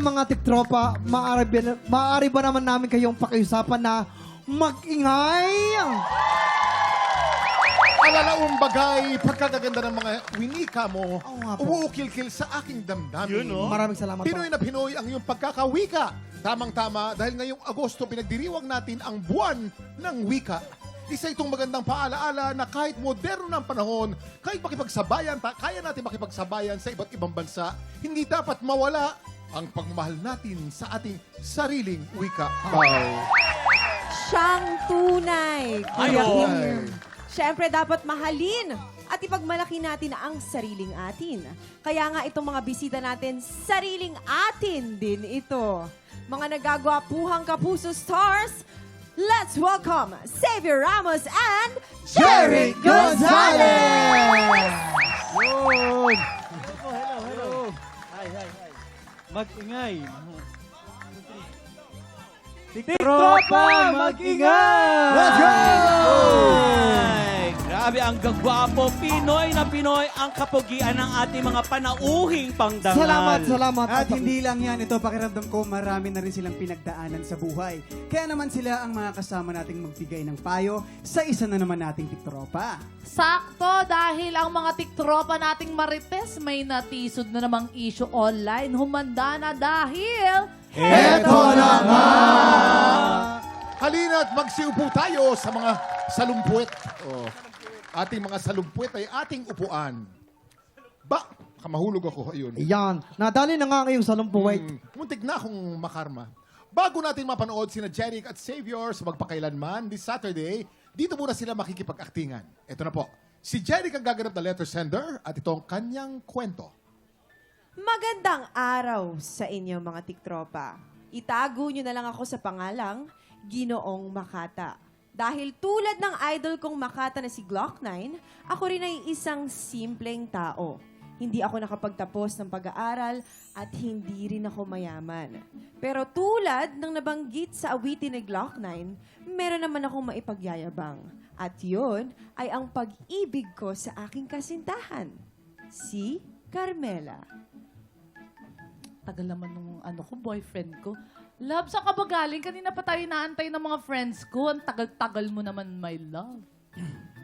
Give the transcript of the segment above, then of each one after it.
mga tiktropa, maaari ba naman namin kayong pakiusapan na mag-ingay? Alalaong bagay, pagkagaganda ng mga winika mo, Oo nga po. umuukil-kil sa aking damdamin. Maraming salamat po. Pinoy na Pinoy ang iyong pagkakawika. Tamang-tama dahil ngayong Agosto pinagdiriwang natin ang buwan ng wika. Isa itong magandang paalaala na kahit moderno ng panahon, kahit kaya natin makipagsabayan sa iba't ibang bansa, hindi dapat mawala ang pagmamahal natin sa ating sariling wika. Siyang tunay. Kuya Ayun. Kim. Siyempre, dapat mahalin at ipagmalaki natin ang sariling atin. Kaya nga itong mga bisita natin, sariling atin din ito. Mga nagagwapuhang kapuso stars, let's welcome Xavier Ramos and Jerry Gonzalez! Yun! Hello. Hi. Mag-ingay. Tiktropa, mag-ingay! Let's go! Ay, grabe, ang gagwapo. Pinoy na Pinoy ang kapugian ng ating mga panauhing pangdangal. Salamat. At hindi lang yan, ito pakiramdam ko, marami na rin silang pinagdaanan sa buhay. Kaya naman sila ang mga kasama nating magbigay ng payo sa isa na naman nating tiktropa. Sakto, dahil ang mga tiktropa nating marites may natisod na namang issue online. Humanda na dahil... Eto na nga! Halina't magsiupo tayo sa mga salumpuet. Ating mga salumpuet ay ating upuan. Kamahulog ako. Ayun. Yan. Nadali na nga ngayong salumpuwait. Muntik na akong makarma. Bago natin mapanood sina Jeric at Xavier sa magpakailanman this Saturday, dito muna sila makikipag-aktingan. Ito na po. Si Jeric ang gaganap na letter sender at ito ang kanyang kwento. Magandang araw sa inyo mga tiktropa. Itago nyo na lang ako sa pangalang Ginoong Makata. Dahil tulad ng idol kong Makata na si Glock 9, ako rin ay isang simpleng tao. Hindi ako nakapagtapos ng pag-aaral at hindi rin ako mayaman. Pero tulad ng nabanggit sa awitin ni Glock 9, meron naman akong maipagyayabang. At yun ay ang pag-ibig ko sa aking kasintahan, si Carmela. Tagal naman nung boyfriend ko. Love, saan ka ba galing? Kanina pa tayo naantay ng mga friends ko. Ang tagal-tagal mo naman, my love.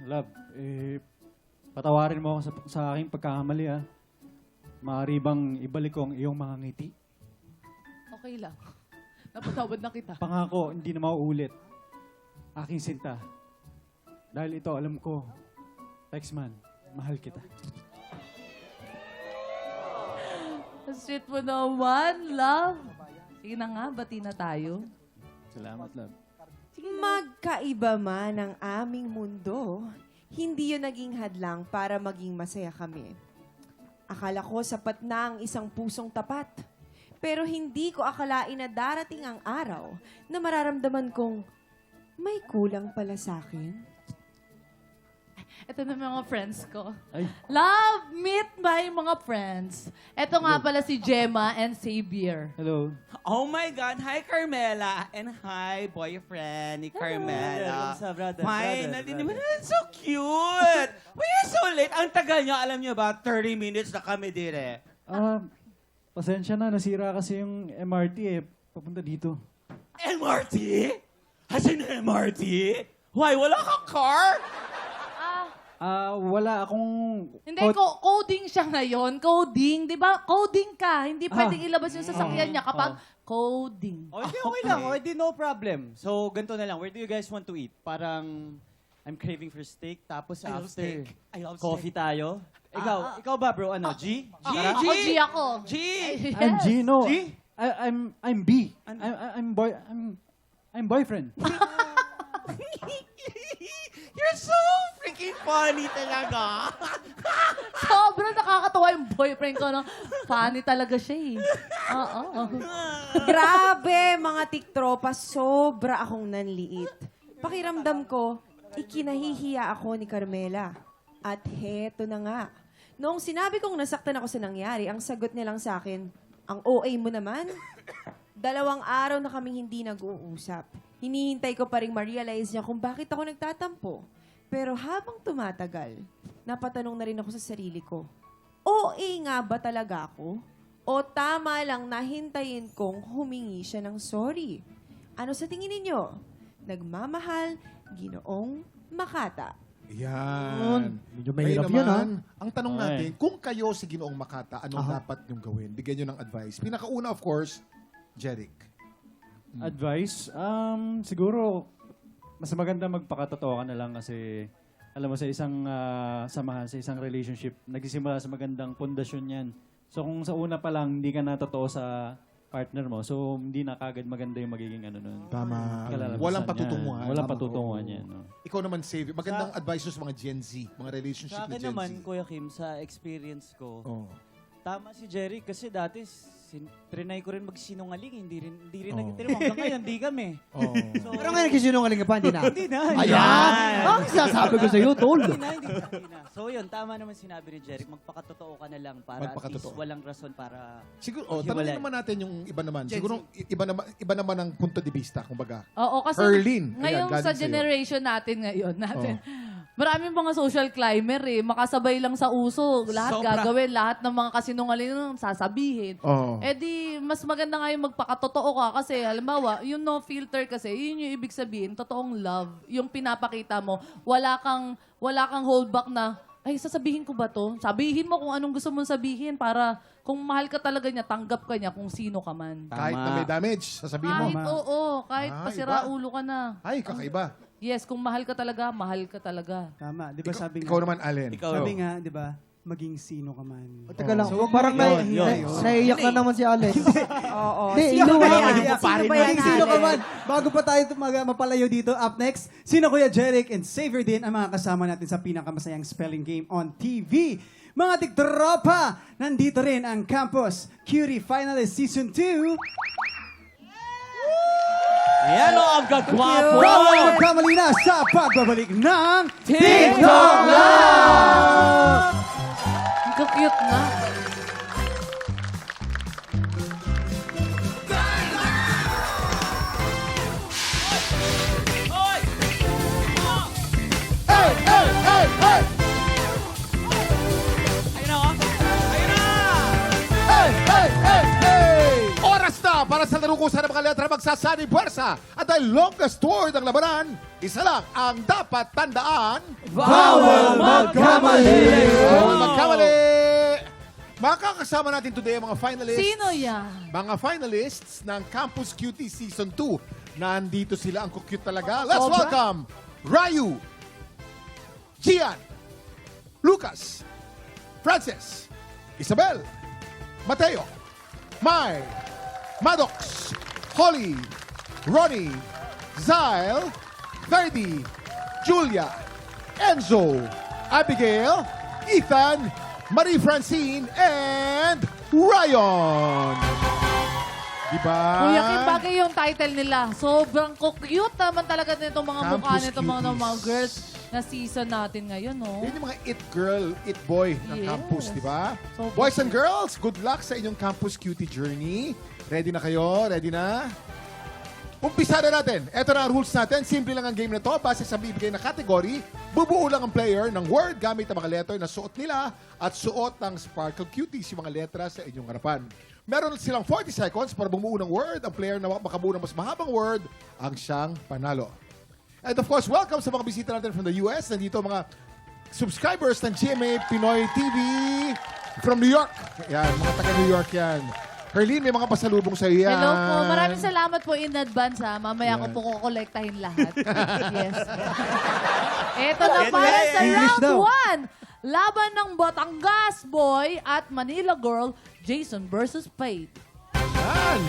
Love, patawarin mo ako sa aking pagkakamali, ah. Maaari bang ibalik ko ang iyong mga ngiti? Okay lang. Napatawad na kita. Pangako, hindi na mauulit. Aking sinta. Dahil ito, alam ko, Texman, mahal kita. Sweet mo naman, love. Sige na nga, bati na tayo. Salamat, love. Magkaiba man ang aming mundo, hindi yun naging hadlang para maging masaya kami. Akala ko sapat na ang isang pusong tapat. Pero hindi ko akalain na darating ang araw na mararamdaman kong may kulang pala sa akin. Ito na mga friends ko. Ay. Love, meet my mga friends. Ito nga pala si Gemma and Xavier. Hello. Oh my God! Hi, Carmela! And hi, boyfriend ni Carmela. Kamusta, brother? Finally, naman, so cute! Why are so late? Ang tagal niyo, alam niyo ba, 30 minutes na kami dire. Pasensya na, nasira kasi yung MRT papunta dito. MRT? Asan na MRT? Why, wala kang car? Wala akong... Hindi, coding siya ngayon. Coding, di ba? Coding ka. Hindi pwedeng ilabas yung sasakyan niya kapag coding. O, hindi, okay lang. O, hindi, no problem. So, ganito na lang. Where do you guys want to eat? Parang, I'm craving for steak. Tapos I love after, steak. I love coffee tayo. Ikaw ba, bro? Ano, G? G? Ako, G ako. G! I'm G, no. G? I'm B. I'm boyfriend. You're so freaking funny talaga. Sobrang nakakatawa yung boyfriend ko, no? Funny talaga siya, eh. Oo. Grabe, mga tiktropa, sobra akong nanliit. Pakiramdam ko, ikinahihiya ako ni Carmela. At heto na nga. Noong sinabi kong nasaktan ako sa nangyari, ang sagot niya lang sa akin, ang OA mo naman. 2 araw na kaming hindi nag-uusap. Hinihintay ko pa rin ma-realize niya kung bakit ako nagtatampo. Pero habang tumatagal, napatanong na rin ako sa sarili ko, OA nga ba talaga ako? O tama lang na hintayin kong humingi siya ng sorry? Ano sa tingin ninyo? Nagmamahal, Ginoong Makata. Yan. Medyo mahirap yun, ha? Ang tanong Okay. natin, kung kayo si Ginoong Makata, anong dapat niyong gawin? Bigyan niyo ng advice. Pinakauna, of course, Jeric. Advice? Siguro, mas maganda magpakatotoo ka na lang kasi alam mo, sa isang samahan, sa isang relationship, nagsisimula sa magandang pundasyon yan. So kung sa una pa lang, hindi ka na totoo sa partner mo, so hindi na kagad maganda yung magiging ano nun. Tama. kalalabasan Walang niyan. patutunguhan. Walang Tama. patutunguhan Oo. yan. No? Ikaw naman, Save. Magandang advice sa mga Gen Z, mga relationship Sa na akin Gen naman, Z. Kuya Kim, sa experience ko, Oh. tama si Jerry kasi dati trinay ko rin magsinungaling, hindi rin Oo. nagtirim. Hanggang ngayon, hindi kami. Oh. So, Pero ngayon nagsisinungaling ka pa, hindi na. hindi na. Ayan! Ang sasabi ko sa'yo, tol. Hindi na. So yun, tama naman sinabi ni Jerry, magpakatotoo ka na lang para at least Magpakatotoo. walang rason para... Siguro, Hiwalay. tanongin naman natin yung iba naman. Siguro, iba naman ang punto de vista, kumbaga. Oo, kasi Erlyn, ngayon ayan, sa galing sa'yo. generation natin maraming mga social climber makasabay lang sa uso. Lahat Sobra. gagawin, lahat ng mga kasinungaling sasabihin. Oo. Eh di, mas maganda nga yung magpakatotoo ka kasi halimbawa, yung no filter kasi, yun yung ibig sabihin, totoong love. Yung pinapakita mo, wala kang holdback na, ay, sasabihin ko ba to? Sabihin mo kung anong gusto mong sabihin para kung mahal ka talaga niya, tanggap ka niya kung sino ka man. Kahit na may damage, sasabihin mo. Kahit kahit Ah, pasira iba. ulo ka na. Ay, kakaiba. Yes, kung mahal ka talaga, mahal ka talaga. Tama, di ba sabi Ikaw nga, naman, Allen. sabi nga, di ba, maging sino ka man. Teka lang, So, parang yun. naiiyak na naman si Alex. Oo. Hindi, Sino ino- ba wala yan? ka Sino ba yan? Maging sino ka Alex? man. Bago pa tayo mapalayo dito, up next, sino Kuya Jeric and Xavier din ang mga kasama natin sa pinakamasayang spelling game on TV. Mga tiktropa, nandito rin ang Campus Cutie Finalist Season 2. Yan o, ang gagwapo. Bawal magkamali na sa pagbabalik ng TikTok Live! Ang cute na. Hey, hey, hey, hey! Ayun na, oh. Ayun na! Hey, hey, hey, hey! Oras na para sa larukusan ng mga letra magsasani puwersa. At dahil longest tour ng labanan, isa lang ang dapat tandaan. Bawal magkamali! Bawal magkamali! Makakasama natin today ang mga finalists. Sino yan? Mga finalists ng Campus Cutie Season 2. Nandito sila ang cute talaga. Let's welcome Ryu, Gian, Lucas, Francis, Isabel, Mateo, Mai, Maddox, Holly, Ronnie, Zyle, Ferdy, Julia, Enzo, Abigail, Ethan, Marie Francine, and Ryan. Diba? Kuya Kim, bagay yung title nila. Sobrang cute naman talaga nitong mga Campus mukha nitong mga, Cuties. mga girls na season natin ngayon, no? Yun yung mga it girl, it boy ng Yes. campus, di ba? So, Boys and girls, good luck sa inyong campus cutie journey. Ready na kayo? Ready na? Umpisa na natin. Ito na ang rules natin. Simple lang ang game na to. Base sa bibigay na category, bubuo lang ang player ng word gamit ang mga letter na suot nila at suot ng Sparkle Cuties, yung mga letra sa inyong harapan. Meron silang 40 seconds para bumuo ng word. Ang player na makabuo ng mas mahabang word ang siyang panalo. And of course, welcome sa mga bisita natin from the US. Nandito mga subscribers ng GMA Pinoy TV from New York. Yan, mga taga New York yan. Herlyn, may mga pasalubong sa iyo yan. Hello po. Maraming salamat po in advance, ha. Mamaya ko Yan. po kukolektahin lahat. Yes. Ito na para sa English daw. round 1. Laban ng Batangas Boy at Manila Girl, Jason versus Faith. Yan.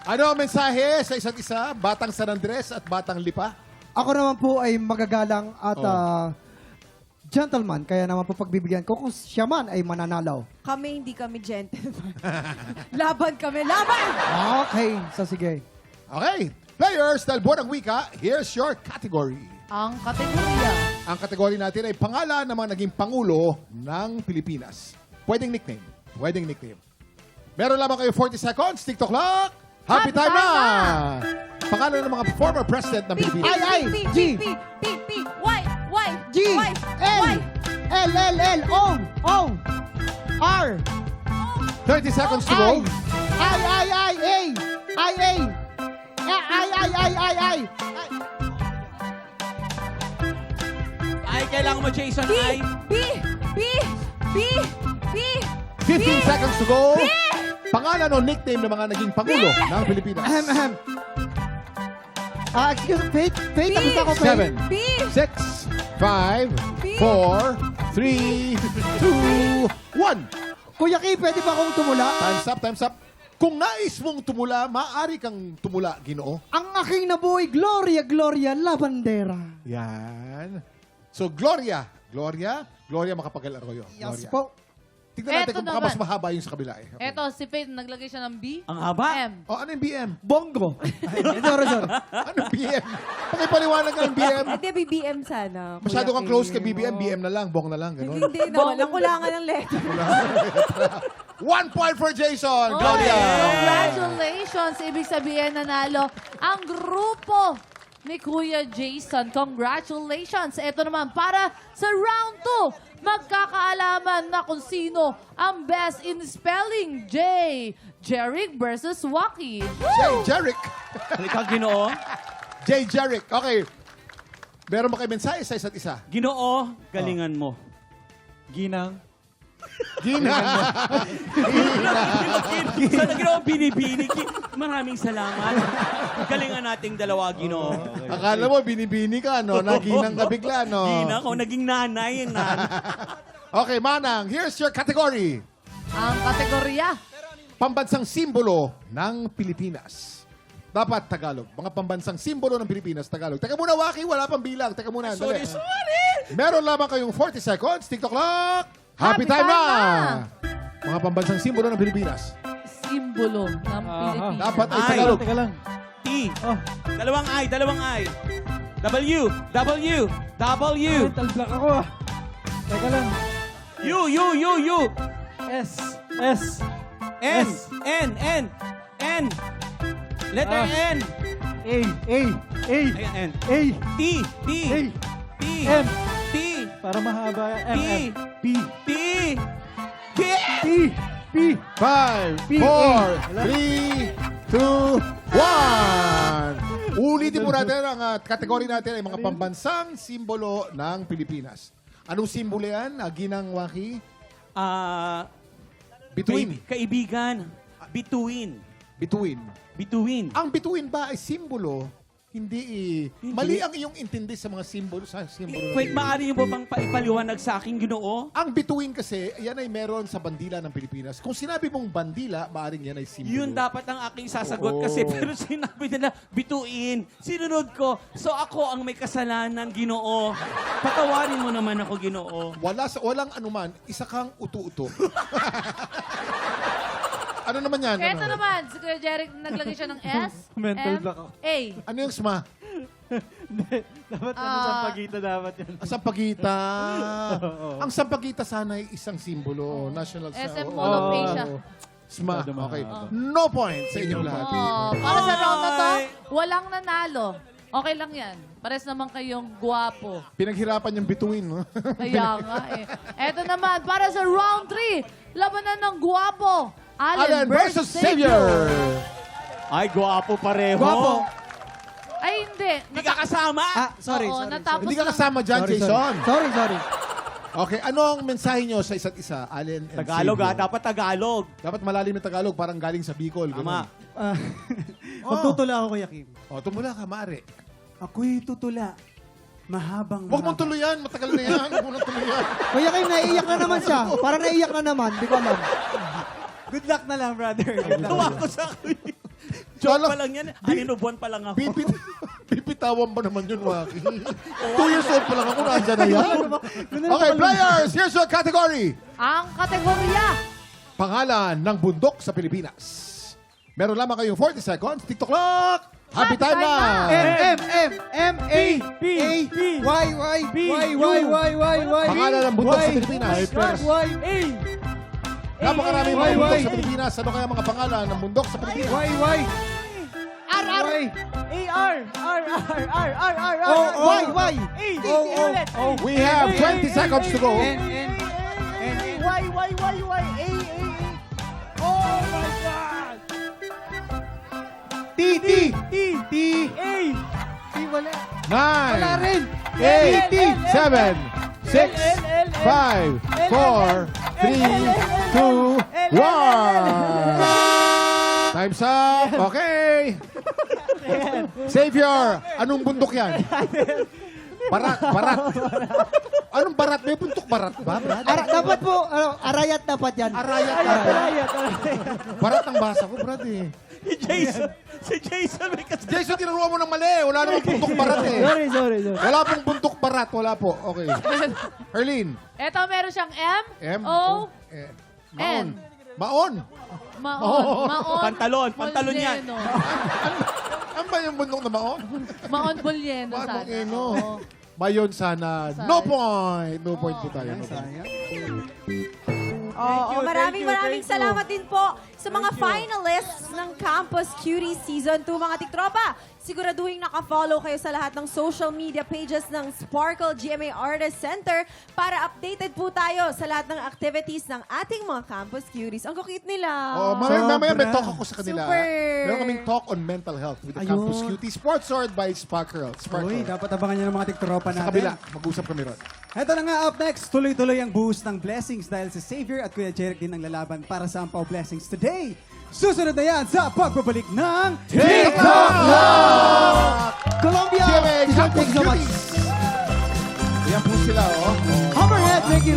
Ano ang mensahe sa isa't isa? Batang San Andres at Batang Lipa? Ako naman po ay magagalang at gentleman. Kaya naman po pagbibigyan ko kung siya man ay mananalaw. Kami, hindi kami gentleman. Laban kami, laban! Okay, so sige. Okay. Players, dahil buwan ng wika, here's your category. Ang kategorya. Ang kategory natin ay pangalan ng mga naging Pangulo ng Pilipinas. Pwedeng nickname. Pwedeng nickname. Meron lamang kayo 40 seconds. TikTok clock. Happy time na! Pangalan ng mga former president ng Pilipinas. Ay, G. P, Y, G, Y, L, Y. L, L, L, Ong, R, 30 seconds to go. Ay, kailangan mo, Jason, B, ay. B, B, B, B, 15 seconds to go. Pangalan o nickname ng mga naging Pangulo ng Pilipinas. Ahem. Excuse me, Faith, B, tapos ako, Faith. 7, B, 6, 5, 4, 3, 2, 1. Kuya Kim, pwede ba akong tumula? Time's up, time's up. Kung nais mong tumula, maaari kang tumula, Ginoo. Ang aking nabuhay, Gloria, Gloria, Lavandera. Yan. So, Gloria, Macapagal Arroyo. Yes Gloria. po. Tignan natin Eto kung baka mas naman. mahaba yung sa kabila eh. Okay. Eto, si Faith, naglagay siya ng B. Ang haba. M. Oh, ano yung BM? Bongo. Sorry. Ano yung BM? Pakipaliwanag ka ng BM. Hindi, BBM sana. Masyado Kuya kang close Kim. kay BBM, BM na lang, bong na lang, gano'n. Hindi naman. Ang kulangan ng letter. 1 point for Jason, Oy, Gloria. Congratulations! Ibig sabihin nanalo ang grupo ni Kuya Jason. Congratulations! Ito naman para sa round 2. Magkakaalaman na kung sino ang best in spelling. Jeric versus Waki. Jeric. Halika, Ginoo. Jeric. Okay. Meron ba kayo mensahe sa isa't isa? Ginoo, galingan mo. Ginang. Gina. Sana Ginoo, binibini. Maraming salamat. Galingan nating dalawa, Ginoo. Akala mo, binibini ka, no? Naginang ka bigla, no? Gina ko, naging nanay. Okay, Manang, here's your category. Ang kategorya. Pambansang simbolo ng Pilipinas. Dapat Tagalog. Mga pambansang simbolo ng Pilipinas, Tagalog. Teka muna, Waki, wala pang bilang. Teka muna, dali. Sorry. Meron lamang kayong 40 seconds. TikTok clock. Happy Happy time time na! Mga pambansang simbolo ng Pilipinas. Simbolo ng Pilipinas. Dapat ay Ay. Tagalog. Teka lang. T. Dalawang I. W. Mental block ako ah. Teka lang. U. S. N. S. N. Letter N. A. Ayan, N. A. T. M. T. Para mahaba. P. P. T. T. P. 5, P, 4, A. 3, 2, 1. Ulitin po natin ang kategory natin ay mga pambansang simbolo ng Pilipinas. Anong simbolo yan? Ginang Waki? Bituin. Kaibigan. Bituin. Bituin. Ang bituin ba ay simbolo? Hindi mali ang iyong intindi sa mga simbolo. Wait, maaari niyo po bang paipaliwanag sa akin, Ginoo? Ang bituin kasi, yan ay meron sa bandila ng Pilipinas. Kung sinabi mong bandila, maaring yan ay simbolo. Yun dapat ang aking sasagot Oo. kasi pero sinabi nila bituin. Sinunod ko. So ako ang may kasalanan, Ginoo. Patawarin mo naman ako, Ginoo. Walang anuman, isa kang utu-uto. Ano naman yan? Ito Ano? naman, si Kuya Jeric naglagay siya ng S, Mental M, block ako. A. Ano yung SMA? Dapat Ah. sampagita dapat yan. Ang sampagita. Ang sampagita sana ay isang simbolo. National SM Oo. Mall of Asia. SMA. Masyado mahaba. Okay. No point sa inyong lahat. Oh, para sa round na to, walang nanalo. Okay lang yan. Pares naman kayong guwapo. Pinaghirapan yung bituin. No? Kaya nga eh. Eto naman, para sa round 3, labanan ng guwapo. Allen versus Xavier. Ay, gwapo pareho. Guwapo. Ay, hindi. Hindi ka kasama. Sorry. Oo, natapos Hindi ka lang. kasama dyan, Jason. Sorry. Okay, ano ang mensahe nyo sa isa't isa, Allen and Tagalog Xavier? dapat Tagalog. Dapat malalim na Tagalog, parang galing sa Bicol. Tama. Magtutula ako, Kuya Kim. O, tumula ka, maaari. Ako'y tutula. Mahabang Huwag mong tuluyan, matagal na yan. Huwag mo nang tuluyan. Kuya Kim, naiiyak na naman siya. Parang naiiyak na naman. Di ko alam. Good luck na lang, brother. Good luck. Tuwa ko sa joke pa lang yan. Anino buwan pa lang ako. Pipitawan ba naman yun, Waki? 2 years old pa lang ako, nandyan na yan. Okay, players, here's your category. Ang kategorya. Pangalan ng bundok sa Pilipinas. Meron lamang kayong 40 seconds. TikTok clock! Happy time na! M-M-M-A-Y-Y-Y-Y-Y. Pangalan ng bundok sa Pilipinas. Y-Y. Napakaraming mga bundok sa Pilipinas. Ano kaya mga pangalan ng bundok sa Pilipinas? Y-Y. Y-Y. We have 20 seconds to go. Oh my God! T. Wala. 9, rin. 8, 7, 6, 5, 4, 3, 2, 1. Time's up. Okay. Savior, anong bundok yan? Barat. Anong barat? May bundok barat ba, Brad? Dapat po, arayat dapat yan. Arayat. Barat ang basa ko, Brad eh. Si Jason may kas... Jason, tinuruan mo ng mali. Wala namang bundok barat eh. Sorry. Wala pong bundok barat. Wala po. Okay. Herlene. Eto, meron siyang M. O, Eh, N. Maon. Maon. Pantalon yan. Bolyeno. Ano ba yung bundok na Maon? Maon Bolyeno sana. Maon, Oo. Mayon sana. No point. No point po tayo. No point. Oo, maraming salamat din po sa mga finalists ng Campus Cutie Season 2, mga tiktropa. Siguraduhin naka-follow kayo sa lahat ng social media pages ng Sparkle GMA Artist Center para updated po tayo sa lahat ng activities ng ating mga Campus Cuties. Ang kukit nila. Oh, mamaya may talk ako sa kanila. Super. Meron kaming talk on mental health with the Ayun. Campus Cutie, sponsored by Sparkle. Uy, dapat abangan nyo ng mga tiktropa Sa natin. kabila, mag-usap kami ron. Ito na nga, up next, tuloy-tuloy ang boost ng blessings dahil si Xavier at Kuya Jeric din ang lalaban para sa Ampaw Blessings today. Susunod na yan sa pagbabalik ng TikTok Colombia! GMA Thank Campus you so much. Cuties! Ayan po sila, oh. Hammerhead, thank you.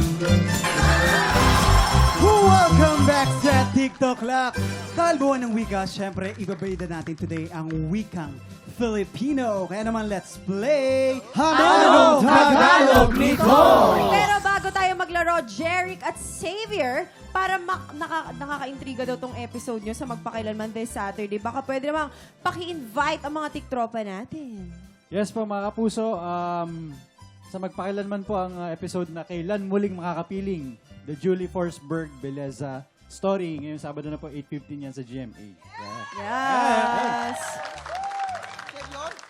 Welcome back sa TikTok Lock. Kalbuhan ng wika, syempre, ibabayda natin today ang wikang Filipino. Kaya naman, let's play Anong Tagalog nito? Pero bago tayo maglaro, Jeric at Xavier, para nakaka-intriga daw tong episode nyo sa Magpakailanman this Saturday, baka pwede namang paki-invite ang mga tiktropa natin. Yes po mga kapuso, sa magpakilanman po ang episode na Kailan Muling Makakapiling, The Julie Forsberg Beleza Story. Ngayong Sabado na po, 8:15 yan sa GMA. Yeah. Yes!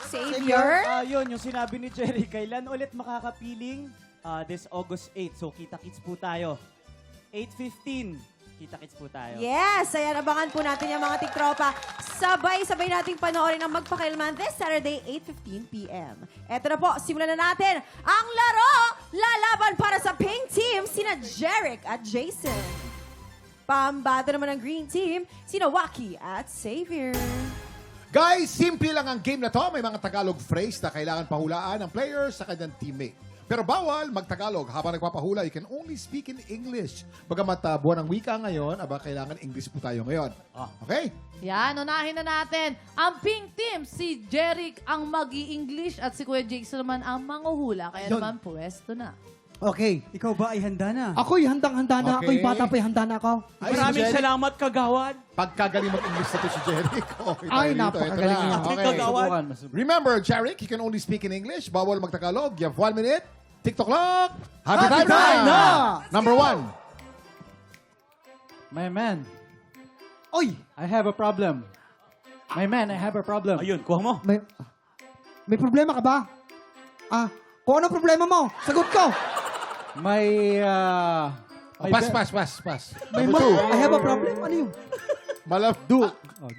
Xavier? Yun, yung sinabi ni Jerry, kailan ulit makakapiling? This August 8. So, kita-kits po tayo. 8:15. Kita-kits po tayo. Yes! Ayan, abangan po natin yung mga tiktropa. Sabay-sabay nating panoorin ang Magpakailanman this Saturday, 8:15 p.m. Eto na po, simulan na natin ang laro! Lalaban para sa pink team, sina Jeric at Jason. Pambato naman ng green team, sina Waki at Xavier. Guys, simple lang ang game na to. May mga Tagalog phrase na kailangan pahulaan ng player sa kanyang teammate. Pero bawal mag-Tagalog. Habang nagpapahula, you can only speak in English. Bagamat buwan ng wika ngayon, kailangan English po tayo ngayon. Okay? Yan, unahin na natin. Ang pink team, si Jeric ang mag-i-English at si Kuya Jason naman ang manguhula. Kaya Yun. naman, pwesto na. Okay. Ikaw ba ay handa na? Ako'y handang-handa na. Okay. Ako'y bata pa'y handa na ako. Maraming salamat, kagawad. Pagkagaling mag-English na to si Jeric. Okay, Ay, tayo dito. napakagaling Ito na. niya. Okay. Kagawad. Remember, Jeric, you can only speak in English. Bawal mag-Tagalog. You have 1 minute. TikTok clock. Happy time na! Number 1. My man, Oy! I have a problem. My man, I have a problem. Ayun, kuha mo. May problema ka ba? Kung ano problema mo? Sagot ko! May, Pass. May Number 2. I have a problem? Ano yun?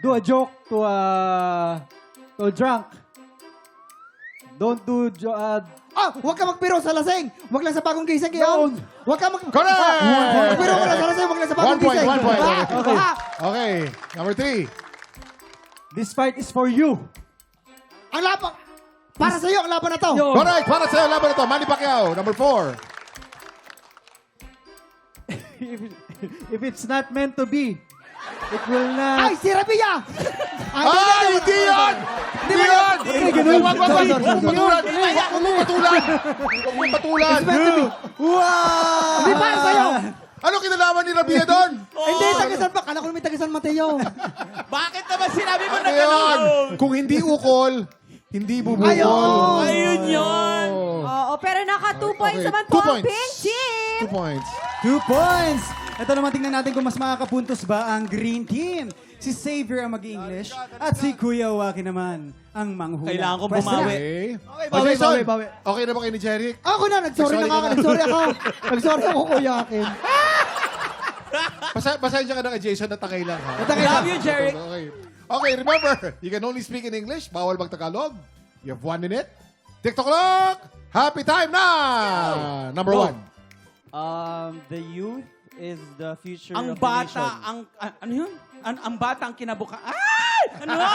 do a joke to a drunk. Don't do Huwag ka magpiro sa lasing! Huwag lang sa bagong gising kayo! Huwag ka Correct! magpiro ka lang sa lasing! Huwag lang sa bagong 1 point, gising! 1 point. Okay. Okay. Number 3. This fight is for you. Ang laban! Para sa'yo, ang laban na to! Correct. Para sa'yo, laban ito. Manny Pacquiao. Number 4. If it's not meant to be, it will not. Ay, si Rabia! Hindi yan! Hindi yan! Wag patulan! Huwag mo patulan! Wow! Hindi para sa'yo! Ano kinalaman ni Rabia doon? Hindi, Tagasan pa. Kala ko may Tagasan Mateo. Bakit naman sinabi mo na Ano yun? gano'n? Kung hindi ukol, hindi bubukol. Ayun yun. Oo, pero naka 2 points Okay, naman 2 po ang points. pink team. 2 points. 2 points! Ito naman, tingnan natin kung mas makakapuntos ba ang green team. Si Xavier ang mag-English at si Kuya Waki naman ang manghula. Kailangan kong Pwesto na. bumawi. Okay. bawi, Jason, bawi. okay na ba kayo ni Jeric? Ako na, nagsorry na nga. Nagsorry ka na. Nagsorry ako. Nagsorry ako, Kuya Akin. Pasensya ka na kay Jason na takay lang, ha? Love you, Jeric. Okay, remember, you can only speak in English. Bawal mag-Tagalog. You have 1 minute. TikTok clock! Happy time na! Number 1. The youth is the future Ang of the nation. bata, ano yun? Ang bata ang kinabuka. Ay! Ano yun?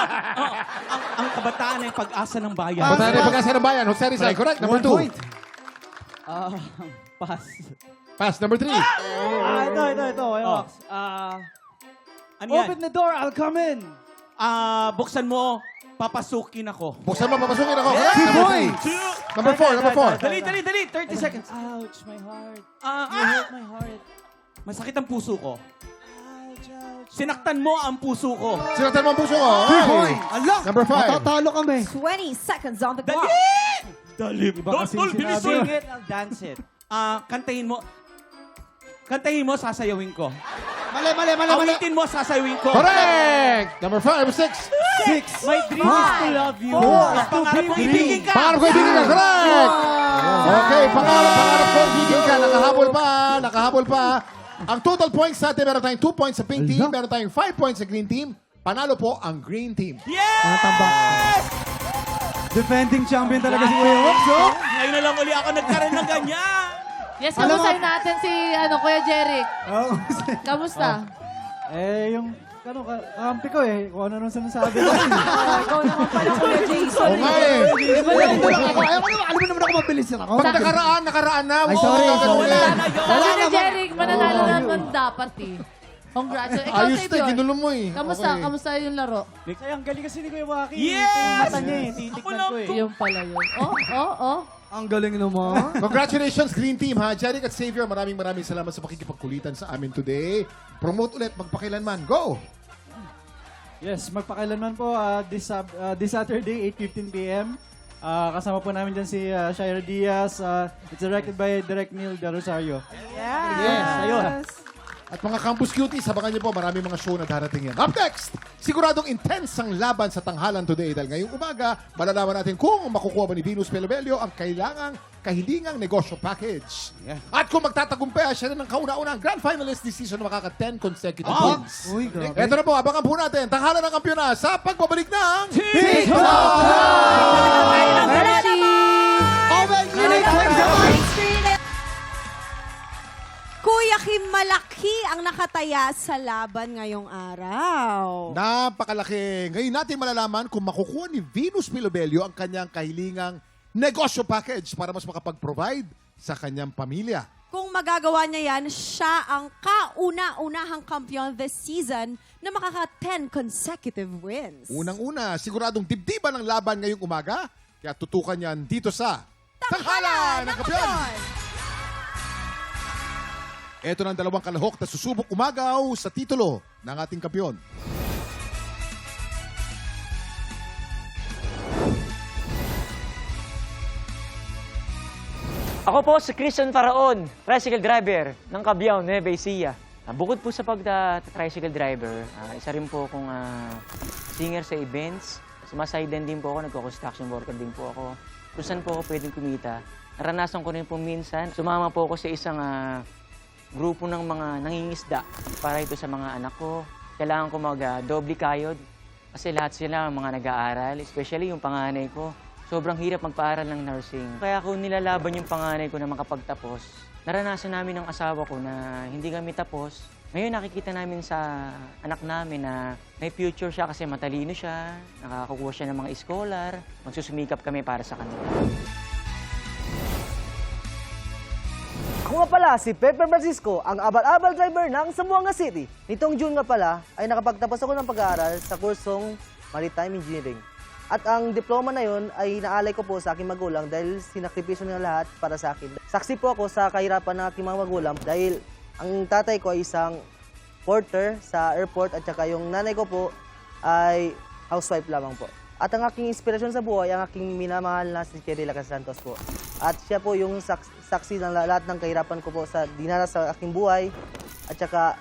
Ang kabataan ay pag-asa ng bayan. Punta na yung pagkasa ng bayan. Jose Rizal, correct. Number 2. Pass. Pass. Number 3. Ito. Oh. Ano yan? Open the door, I'll come in. Buksan mo, papasukin ako. Buksan mo, papasukin ako. Correct. Number 4. Number 4. Dali. 30 seconds. Ouch, my heart. You hurt my heart. Masakit ang puso ko. Ouch. Sinaktan mo ang puso ko. Sinaktan mo ang puso ko. Okay. Number 5. Matatalo kami. 20 seconds on the clock. Dali! kasi yung bilis sinabi. Sing it, I'll dance it. Kantahin mo, sasayawin ko. Mali. Awitin mo, sasayawin ko. Correct. Number 5. Number 6. 6. My dream is to love you. Ang pangarap ko, ibigin ka. Pangarap ko ibigin ka. Correct. Okay, pangarap ko ibigin ka. Nakahabol pa. Ang total points natin, meron tayong 2 points sa pink team, meron tayong 5 points sa green team. Panalo po ang green team. Yes! Defending champion talaga si Kuya Wops, oh. Ngayon na lang uli ako nagkaroon ng ganyan. Yes, Alam kamustahin mo- natin si Kuya Jeric. Oh, Kamusta? Yung kampi ko kung ano nung sinasabi ko. Ikaw naman pala, Kuya Jason. Oo nga eh. Ayaw mo naman ako mabilis ako. Pag nakaraan na. Ay, sorry. Oo, Sorry. wala na. Sabi ni Jeric, mananalo naman dapat eh. Congratulations. Ikaw, Ayos na, Savior. ginulo mo eh. Kamusta? Okay. Kamusta yung laro? Ay, ang galing kasi ni Kuya Waki. Yes! Yung mata niya eh. Ako Titikman lang ko eh. Yung pala yun. Oh. Ang galing naman. Congratulations, Green Team, ha? Jeric at Xavier, maraming salamat sa pakikipagkulitan sa amin today. Promote ulit, magpakilanman. Go! Yes, magpakailanman po this Saturday, 8:15 p.m. Kasama po namin dyan si Shira Diaz. It's directed by Direct Neil De Rosario. Yes, ayun. At mga campus cuties, sabangan niyo po, maraming mga show na darating yan. Up next, siguradong intense ang laban sa tanghalan today dahil ngayong umaga, malalaman natin kung makukuha ba ni Venus Pelobelio ang kahilingang negosyo package. At kung magtatagumpay siya rin ng kauna-una ang grand finalist this season na makaka 10 consecutive wins. Uy, grabe. Ito na po, abangan po natin, tanghalan ng kampiyona sa pagbabalik ng Kuya Kim, malaki ang nakataya sa laban ngayong araw. Napakalaki. Ngayon natin malalaman kung makukuha ni Venus Pelobelio ang kanyang kahilingang negosyo package para mas makapag-provide sa kanyang pamilya. Kung magagawa niya yan, siya ang kauna-unahang kampiyon this season na makaka 10 consecutive wins. Unang-una, siguradong dibdiban ng laban ngayong umaga, kaya tutukan yan dito sa Tanghalan ng Kampiyon! Ito na ang dalawang kalahok na susubok umagaw sa titulo ng ating kampiyon. Ako po si Christian Faraon, tricycle driver ng Cabiao, Nueva Ecija. Bukod po sa pagka-tricycle driver, isa rin po akong singer sa events. Sumasaydan din po ako, nagko-construction worker din po ako. Kung saan po ako pwedeng kumita. Naranasan ko rin po minsan, sumama po ako sa isang grupo ng mga nangingisda para ito sa mga anak ko. Kailangan ko mag-doble kayod kasi lahat sila mga nag-aaral, especially yung panganay ko. Sobrang hirap magpaaral ng nursing. Kaya kung nilalaban yung panganay ko na makapagtapos, naranasan namin ng asawa ko na hindi kami tapos. Ngayon nakikita namin sa anak namin na may future siya kasi matalino siya, nakakukuha siya ng mga scholar, magsusumikap kami para sa kanila. Ako nga pala si Pepe Francisco, ang abal-abal driver ng Zamboanga City. Nitong June nga pala ay nakapagtapos ako ng pag-aaral sa kursong Maritime Engineering. At ang diploma na yon ay naalay ko po sa aking magulang dahil sinakripisyo nila lahat para sa akin. Saksi po ako sa kahirapan ng aking mga magulang dahil ang tatay ko ay isang porter sa airport at saka yung nanay ko po ay housewife lamang po. At ang aking inspirasyon sa buhay, ang aking minamahal na si Cherry Lacas Santos po. At siya po yung saksi ng lahat ng kahirapan ko po sa dinaras sa aking buhay. At saka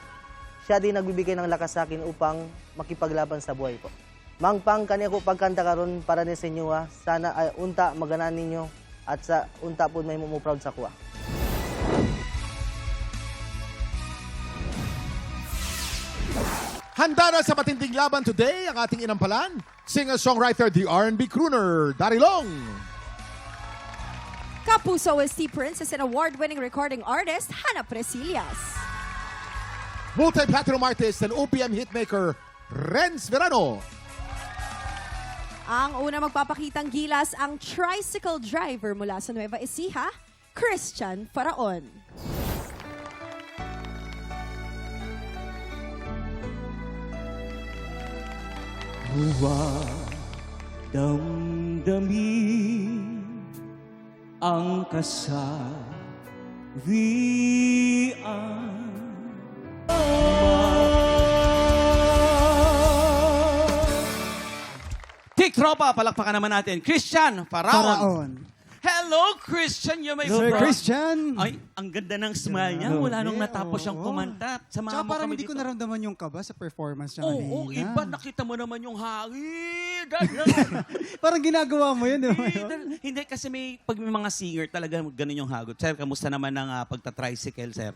siya din nagbibigay ng lakas sa akin upang makipaglaban sa buhay po. Mangpang kaniya ko pagkanta karon para ni sa inyo sana ay unta maganan ninyo at sa unta po may proud sa kuha. Handa na sa matinding laban today ang ating inampalan, singer-songwriter, the R&B crooner, Darilong. Kapuso OST Princess and award-winning recording artist, Hannah Presillas. Multi-platinum artist and OPM hitmaker, Renz Verano. Ang una magpapakitang gilas ang tricycle driver mula sa Nueva Ecija, Christian Faraon. Huwag damdamin ang kasawian. Tiktropa, palakpakan naman natin. Christian Faraon. Faraon. Hello, Christian. You may Sir bro. Christian. Ay, ang ganda ng smile niya. Mula nung natapos siyang kumanta. Samahan Tsaka mo parang kami hindi ko dito. naramdaman yung kaba sa performance niya Oo, kanina. iba. Nakita mo naman yung hangin. Parang ginagawa mo yun, di ba? Hindi, kasi pag may mga singer talaga, ganun yung hagot. Sir, kamusta naman ang pagta-tricycle, sir?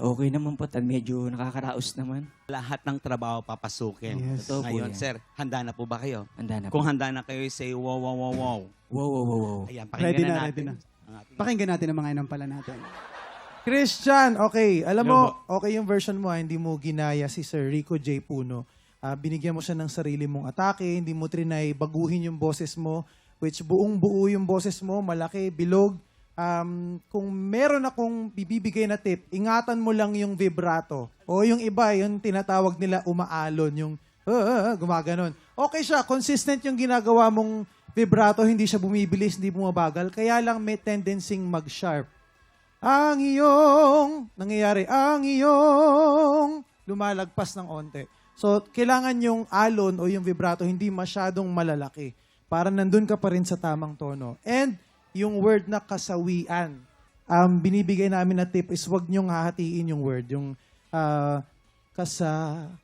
Okay naman po, medyo nakakaraos naman. Lahat ng trabaho papasukin. Yes. Totoo po Ngayon, yan. sir, handa na po ba kayo? Handa na Kung po. handa na kayo, say wow, wow, wow, wow. Wow. Ayan, Ready pakinggan na, natin. ready na. Ang ating- Pakinggan natin ang mga inampalan natin. Christian, okay. Alam mo, okay yung version mo, hindi mo ginaya si Sir Rico J. Puno. Binigyan mo siya ng sarili mong atake, hindi mo trinay baguhin yung boses mo, which buong-buo yung boses mo, malaki, bilog. Kung meron akong bibibigay na tip, ingatan mo lang yung vibrato. O yung iba, yung tinatawag nila umaalon, yung gumaganon. Okay siya, consistent yung ginagawa mong vibrato, hindi siya bumibilis, hindi bumabagal. Kaya lang may tendency mag-sharp. Ang iyong, nangyayari, ang iyong lumalagpas ng onte. So, kailangan yung alon o yung vibrato hindi masyadong malalaki para nandun ka pa rin sa tamang tono. And yung word na kasawian, binibigay namin na tip is wag niyong hahatiin yung word. Yung kasawian.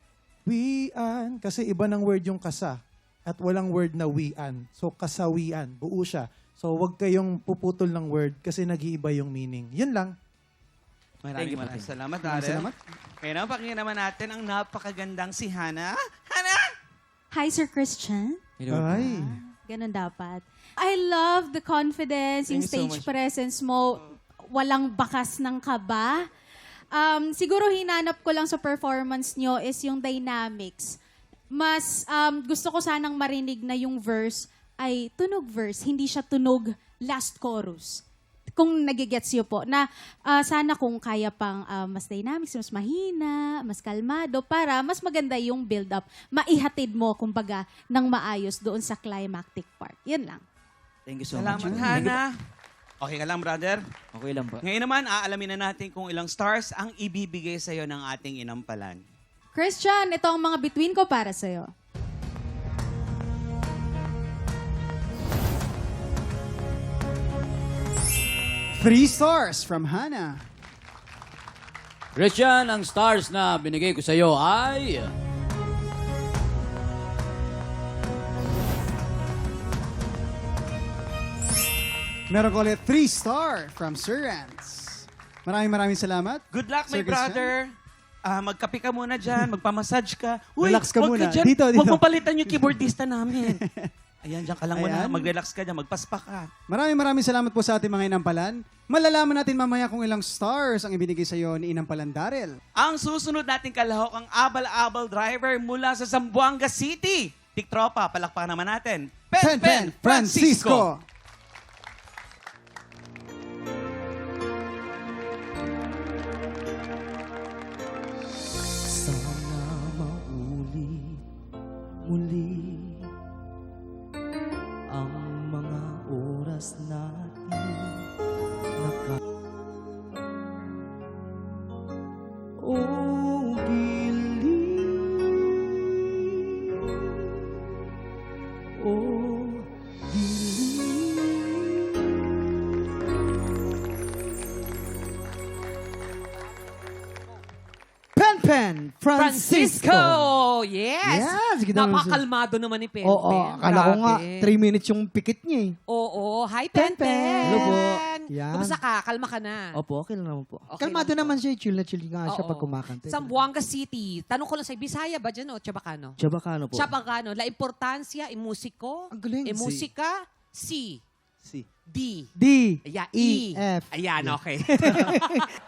Kasi iba ng word yung kasa at walang word na wian. So, kasawian. Buo siya. So, wag kayong puputol ng word kasi nag-iiba yung meaning. Yun lang. Maraming salamat, Maraming Darren. salamat. Kaya naman, pakinggan naman natin ang napakagandang si Hannah. Hannah! Hi, Sir Christian. Ay. Ganun dapat. I love the confidence, yung Thank you so stage much. presence mo, walang bakas ng kaba. Siguro hinanap ko lang sa performance nyo is yung dynamics. Mas gusto ko sanang marinig na yung verse ay tunog verse, hindi siya tunog last chorus. Kung nagigets nyo po, na sana kung kaya pang mas dynamics, mas mahina, mas kalmado, para mas maganda yung build-up. Maihatid mo, kumbaga, ng maayos doon sa climactic part. Yun lang. Thank you so Salamat, much. Hannah. Okay ka lang, brother? Okay lang po. Ngayon naman, aalamin na natin kung ilang stars ang ibibigay sa'yo ng ating inampalan. Christian, ito ang mga between ko para sa'yo. Three stars from Hannah. Christian, ang stars na binigay ko sa iyo ay... Meron ko ulit 3 star from Sir Rance. Maraming salamat. Good luck, my Sir Christian. brother. Magkape ka muna dyan, magpamassage ka. Relax ka wag muna. dyan. Dito. Huwag mong palitan yung keyboardista namin. Ayan, dyan ka lang muna. Ayan. Mag-relax ka dyan, magpaspa ka. Maraming salamat po sa ating mga inampalan. Malalaman natin mamaya kung ilang stars ang ibinigay sa iyo ni Inampalan Daryl. Ang susunod nating kalahok ang abal-abal driver mula sa Zamboanga City. Tiktropa, palakpakan naman natin. Pen Francisco. Sana maulit muli ang mga oras natin Oh, giliw. Oh, Pen Francisco. Yes! Yes, ganda naman siya. Napakalmado naman ni Pen. Oo, akala ko nga Grabe. 3 minutes yung pikit niya eh. Oo. Hi, Pen Pen. Hello po. Yan. Kumusta ka? Kalma ka na. Opo, okay lang naman po. Okay Kalmado lang po. naman siya, chill na chill nga siya Oo. pag kumakanta. Zamboanga City. Tanong ko lang sa Bisaya ba dyan o Chabacano? Chabacano po. Chabacano. La importancia, musiko, Ang galing. musika, C, Si. D. D, Ayan, E, E. F. Ayan, okay.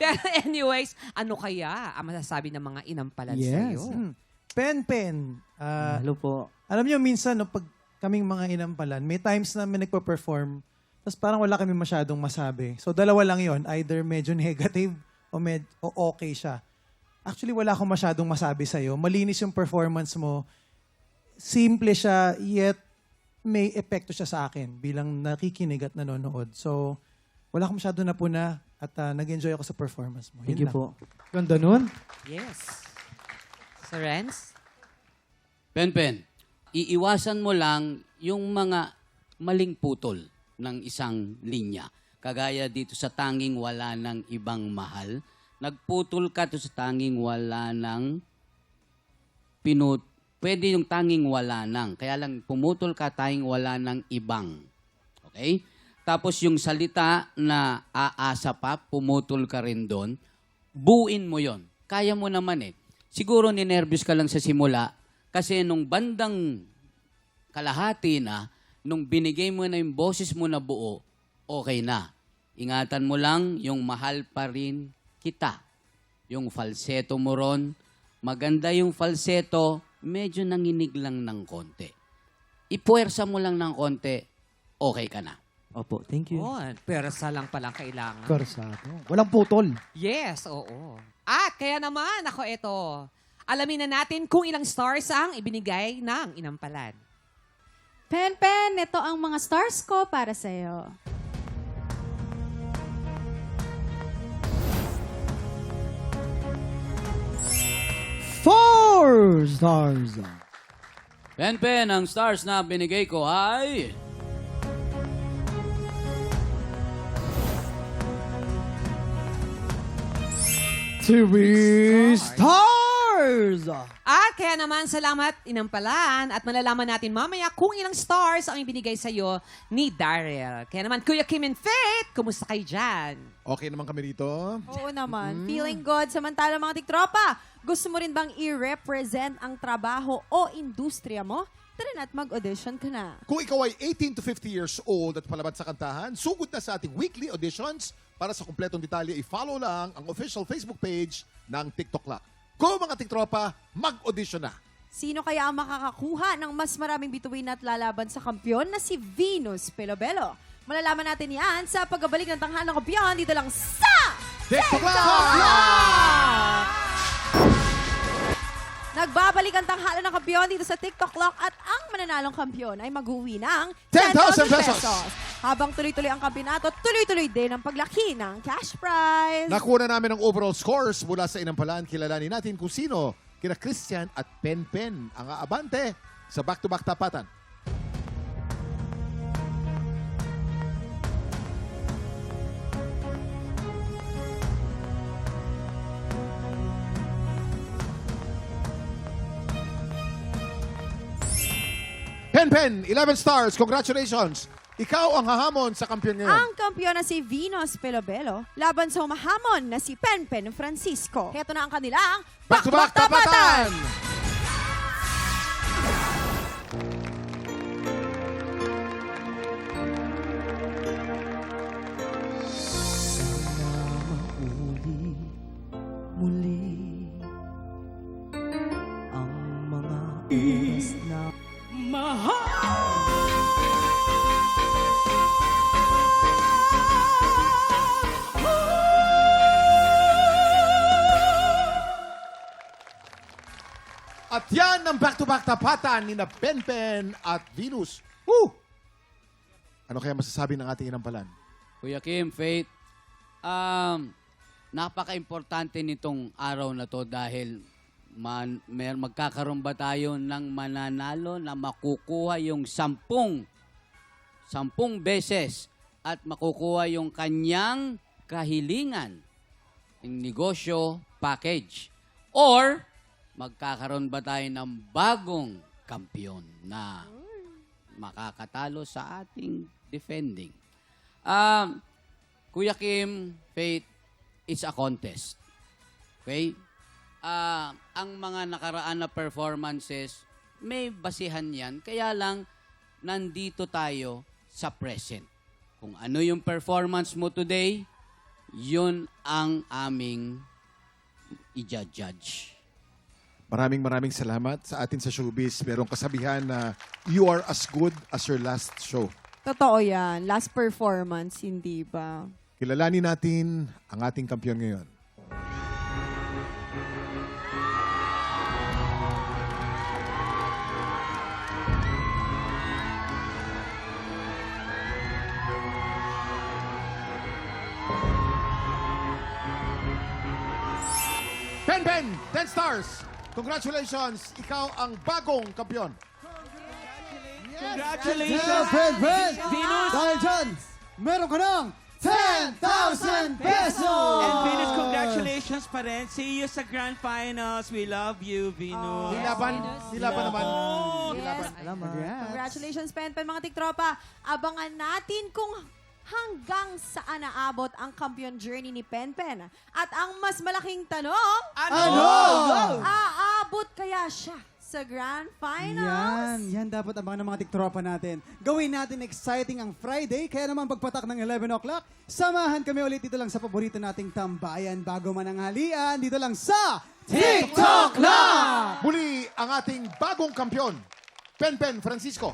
Pero anyways, ano kaya ang masasabi ng mga inampalan Yes. sa'yo? Pen. Hello po. Alam niyo, minsan, no, pag kaming mga inampalan, may times na may nagpa-perform, tapos parang wala kami masyadong masabi. So, dalawa lang yon, either medyo negative o okay siya. Actually, wala akong masyadong masabi sa'yo. Malinis yung performance mo. Simple siya, yet may epekto siya sa akin bilang nakikinig at nanonood. So, wala akong masyado napuna at nag-enjoy ako sa performance mo. Thank Yun you lang. po. Ganda nun. Yes. Sir Renz? Pen, iiwasan mo lang yung mga maling putol ng isang linya. Kagaya dito sa tanging wala ng ibang mahal. Nagputol ka to sa tanging wala ng pwede yung tanging wala nang. Kaya lang pumutol ka tanging wala ng ibang. Okay? Tapos yung salita na aasa pa, pumutol ka rin doon. Buuin mo yon. Kaya mo naman eh. Siguro ninervyos ka lang sa simula kasi nung bandang kalahati na, nung binigay mo na yung boses mo na buo, okay na. Ingatan mo lang yung mahal pa rin kita. Yung falsetto mo ron, maganda yung falsetto, medyo nanginig lang ng konti. Ipuwersa mo lang ng konti, okay ka na. Opo, thank you. Oh, persa lang palang kailangan. Korsado. Walang putol. Yes, oo. At kaya naman, ako ito, alamin na natin kung ilang stars ang ibinigay ng inampalan. Pen, ito ang mga stars ko para sa'yo. Four stars. Pen, ang stars na binigay ko ay... Three stars. At kaya naman, salamat inampalan at malalaman natin mamaya kung ilang stars ang ibinigay sa'yo ni Daryl. Kaya naman, Kuya Kim and Faith, kumusta kayo dyan? Okay naman kami rito. Oo naman. Feeling good. Samantala mga tiktropa, gusto mo rin bang i-represent ang trabaho o industriya mo? Tara na at mag-audition ka na. Kung ikaw ay 18 to 50 years old at palabas sa kantahan, sugod na sa ating weekly auditions. Para sa kumpletong detalye, i-follow lang ang official Facebook page ng TikTok Clock. Go mga tiktropa, mag-audition na! Sino kaya ang makakakuha ng mas maraming bituin at lalaban sa kampiyon na si Venus Pelobelo? Malalaman natin yan sa pagbabalik ng Tanghalang Kampiyon dito lang sa TikTok Clock! Nagbabalik ang Tanghalan ng Kampiyon dito sa TikTok Clock at ang mananalong kampiyon ay mag-uwi ng 10,000 pesos. Habang tuloy-tuloy ang kampyonato, tuloy-tuloy din ang paglaki ng cash prize. Nakuha na namin ang overall scores mula sa inampalan. Kilalanin natin kung sino kina Christian at Pen ang aabante sa back-to-back tapatan. Pen, 11 stars. Congratulations. Ikaw ang hahamon sa kampiyon ngayon. Ang kampiyon na si Venus Pelobelo laban sa humahamon na si Pen Francisco. Heto na ang kanilang Back-to-back tapatan! Muli ang mga oras na At yan ang back-to-back tapatan ni na Pen at Venus. Woo! Ano kaya masasabi ng ating inampalan? Kuya Kim, Faith, napaka-importante nitong araw na to dahil magkakaroon ba tayo ng mananalo na makukuha yung 10 beses at makukuha yung kanyang kahilingan, yung negosyo package. Or magkakaroon ba tayo ng bagong kampiyon na makakatalo sa ating defending? Kuya Kim, Faith, it's a contest. Okay? Ang mga nakaraan na performances, may basihan yan. Kaya lang, nandito tayo sa present. Kung ano yung performance mo today, yun ang aming i-judge. Maraming salamat sa atin sa showbiz. Merong kasabihan na you are as good as your last show. Totoo yan. Last performance, hindi ba? Kilalanin natin ang ating kampiyon ngayon. Ben, 10 stars. Congratulations, ikaw ang bagong kampiyon. Congratulations, friend! Venus! Dahil dyan, meron ka ng 10,000 pesos! And Venus, congratulations pa rin. See you sa Grand Finals. We love you, Venus. Nilaban naman. Congratulations, Penpen, mga tiktropa. Abangan natin kung hanggang saan naabot ang kampiyon journey ni Penpen. At ang mas malaking tanong, aabot kaya siya sa Grand Finals? Yan dapat abangan ng mga tiktropa natin. Gawin natin exciting ang Friday, kaya naman pagpatak ng 11 o'clock, samahan kami ulit dito lang sa paborito nating tambayan bago mananghalian, dito lang sa TikTok Live! Muli ang ating bagong kampiyon, Penpen Francisco.